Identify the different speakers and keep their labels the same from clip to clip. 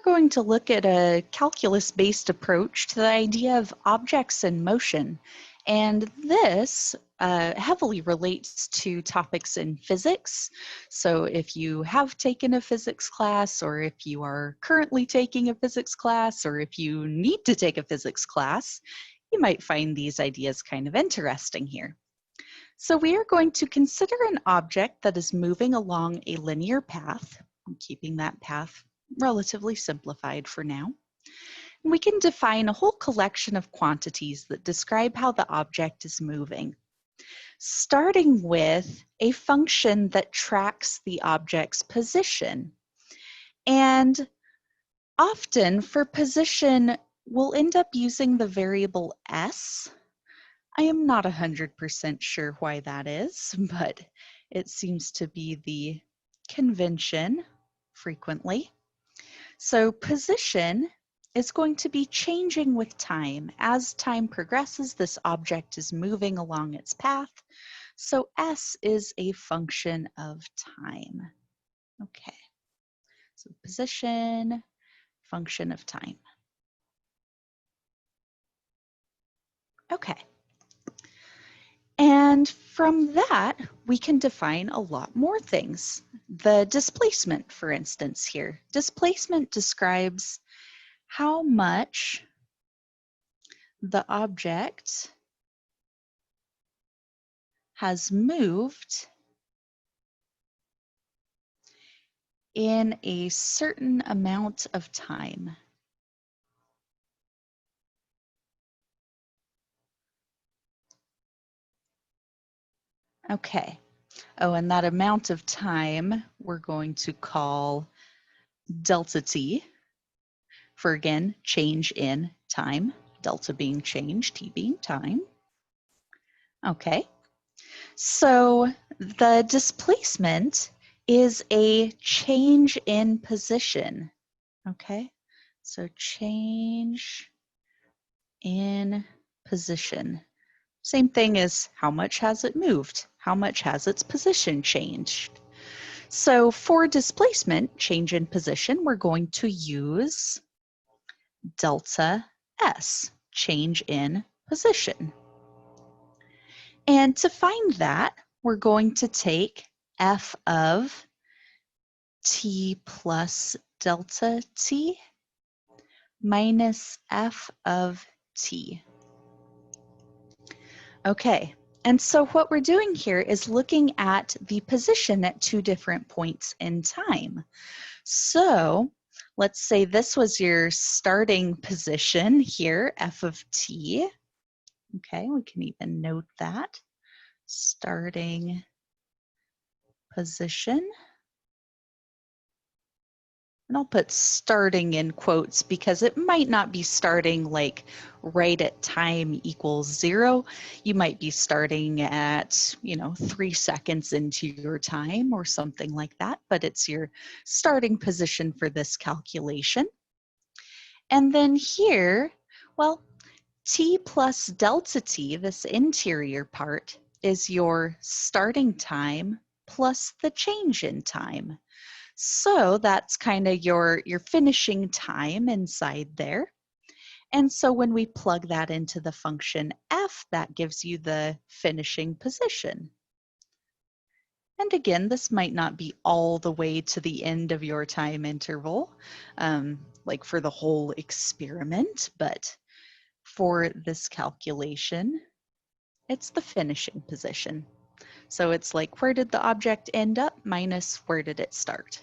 Speaker 1: we're going to look at a calculus-based approach to the idea of objects in motion. And this heavily relates to topics in physics. So if you have taken a physics class, or if you are currently taking a physics class, or if you need to take a physics class, you might find these ideas kind of interesting here. So we are going to consider an object that is moving along a linear path. I'm keeping that path relatively simplified for now. We can define a whole collection of quantities that describe how the object is moving, starting with a function that tracks the object's position. And often for position, we'll end up using the variable s. I am not 100% sure why that is, but it seems to be the convention frequently. So position is going to be changing with time. As time progresses, this object is moving along its path. So S is a function of time. Okay, so position, function of time. Okay. And from that, we can define a lot more things. The displacement, for instance, here. Displacement describes how much the object has moved in a certain amount of time. Okay. Oh, and that amount of time we're going to call delta t for, again, change in time. Delta being change, t being time. Okay. So the displacement is a change in position. Okay. So change in position. Same thing as how much has it moved? How much has its position changed? So for displacement, change in position, we're going to use delta S, change in position. And to find that, we're going to take f of t plus delta t minus f of t. Okay, and so what we're doing here is looking at the position at two different points in time. So let's say this was your starting position here, f of t. Okay, we can even note that. Starting position. And I'll put starting in quotes because it might not be starting like right at time equals 0. You might be starting at, 3 seconds into your time or something like that, but it's your starting position for this calculation. And then here, well, t plus delta t, this interior part, is your starting time plus the change in time. So that's kind of your finishing time inside there. And so when we plug that into the function f, that gives you the finishing position. And again, this might not be all the way to the end of your time interval, like for the whole experiment, but for this calculation, it's the finishing position. So it's like, where did the object end up minus where did it start?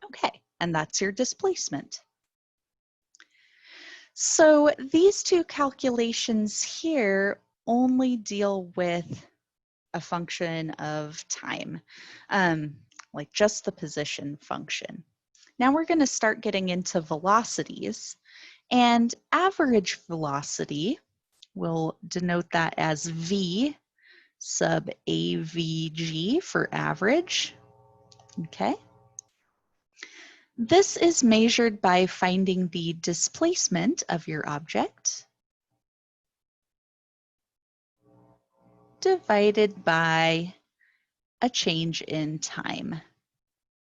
Speaker 1: Okay, and that's your displacement. So these two calculations here only deal with a function of time, like just the position function. Now we're going to start getting into velocities, and average velocity, we'll denote that as v sub avg for average. Okay. This is measured by finding the displacement of your object divided by a change in time.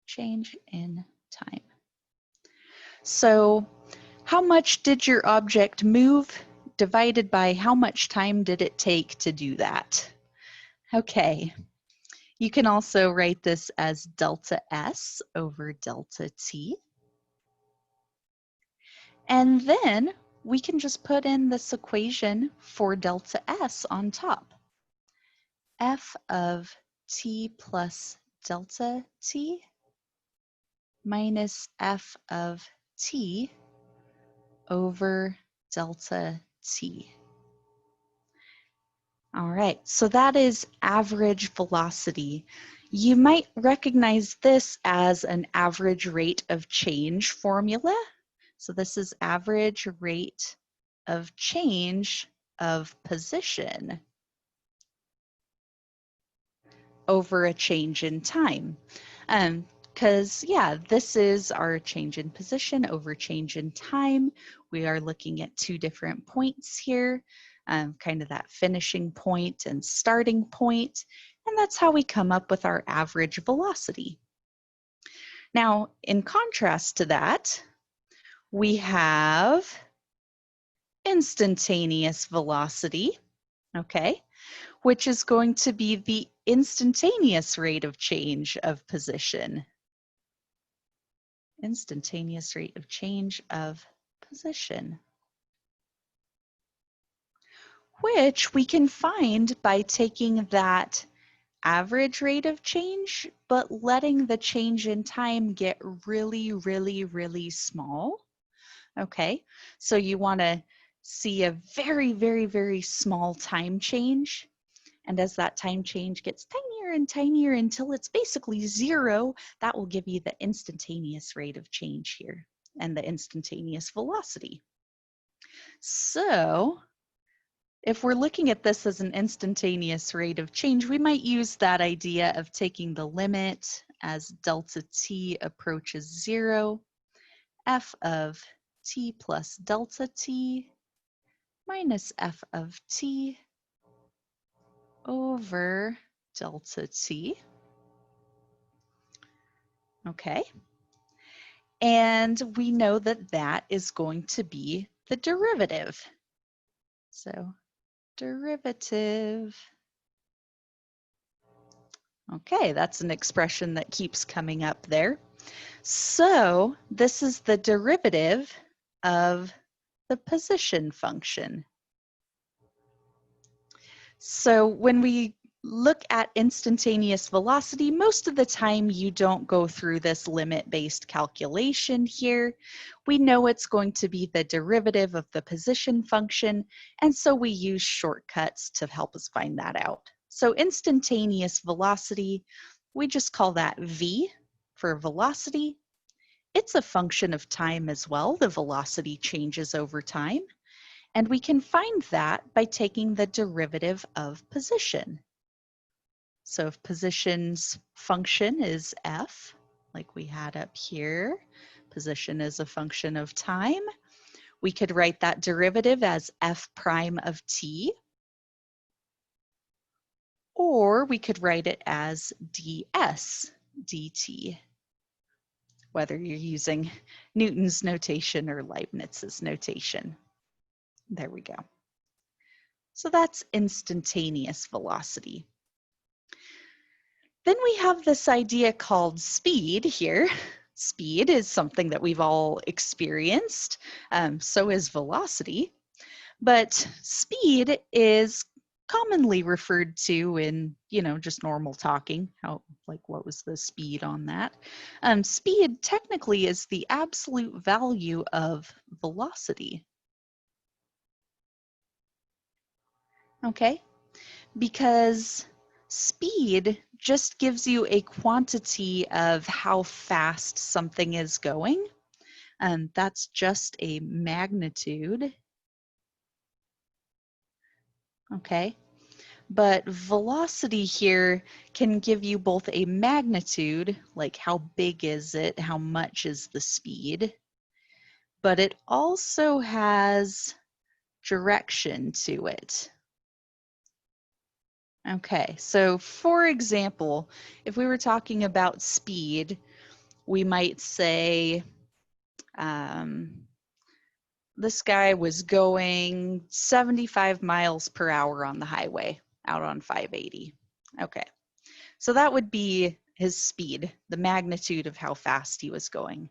Speaker 1: Change in time. So how much did your object move divided by how much time did it take to do that? Okay, you can also write this as delta S over delta T. And then we can just put in this equation for delta S on top. F of T plus delta T minus F of T over delta T. All right, so that is average velocity. You might recognize this as an average rate of change formula. So this is average rate of change of position over a change in time. Because, yeah, this is our change in position over change in time. We are looking at two different points here, kind of that finishing point and starting point, and that's how we come up with our average velocity. Now, in contrast to that, we have instantaneous velocity, okay, which is going to be the instantaneous rate of change of position. Instantaneous rate of change of position, which we can find by taking that average rate of change, but letting the change in time get really, really, really small. Okay, so you want to see a very, very, very small time change. And as that time change gets tinier and tinier until it's basically zero, that will give you the instantaneous rate of change here and the instantaneous velocity. So if we're looking at this as an instantaneous rate of change, we might use that idea of taking the limit as delta t approaches zero, f of t plus delta t minus f of t over delta t. Okay. And we know that that is going to be the derivative. So derivative. Okay, that's an expression that keeps coming up there. So this is the derivative of the position function. So when we look at instantaneous velocity, most of the time you don't go through this limit-based calculation here. We know it's going to be the derivative of the position function, and so we use shortcuts to help us find that out. So instantaneous velocity, we just call that v for velocity. It's a function of time as well. The velocity changes over time. And we can find that by taking the derivative of position. So if position's function is f, like we had up here, position is a function of time, we could write that derivative as f prime of t, or we could write it as ds dt, whether you're using Newton's notation or Leibniz's notation. There we go. So that's instantaneous velocity. Then we have this idea called speed here. Speed is something that we've all experienced. So is velocity. But speed is commonly referred to in, just normal talking. What was the speed on that? Speed technically is the absolute value of velocity. Okay, because speed just gives you a quantity of how fast something is going. That's just a magnitude. Okay, but velocity here can give you both a magnitude, like how big is it, how much is the speed, but it also has direction to it. Okay, so for example, if we were talking about speed, we might say This guy was going 75 miles per hour on the highway out on 580. Okay, so that would be his speed, the magnitude of how fast he was going.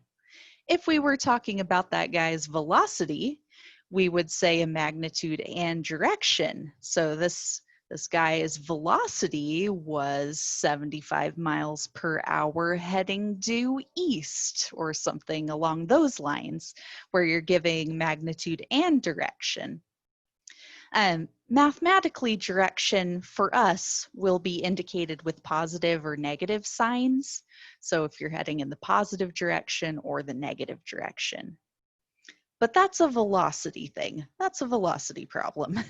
Speaker 1: If we were talking about that guy's velocity, we would say a magnitude and direction. So this guy's velocity was 75 miles per hour heading due east or something along those lines, where you're giving magnitude and direction. Mathematically, direction for us will be indicated with positive or negative signs. So if you're heading in the positive direction or the negative direction. But that's a velocity thing. That's a velocity problem.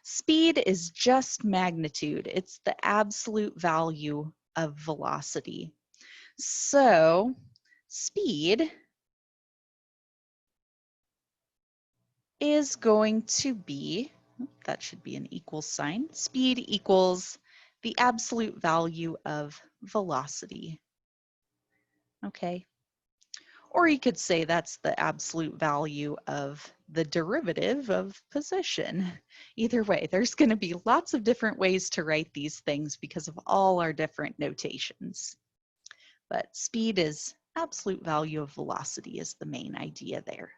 Speaker 1: Speed is just magnitude. It's the absolute value of velocity. So speed is going to be, that should be an equal sign, speed equals the absolute value of velocity. Okay. Or you could say that's the absolute value of the derivative of position. Either way, there's going to be lots of different ways to write these things because of all our different notations. But speed is absolute value of velocity is the main idea there.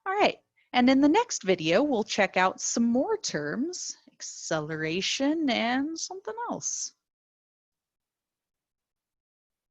Speaker 1: All right, and in the next video, we'll check out some more terms, acceleration, and something else.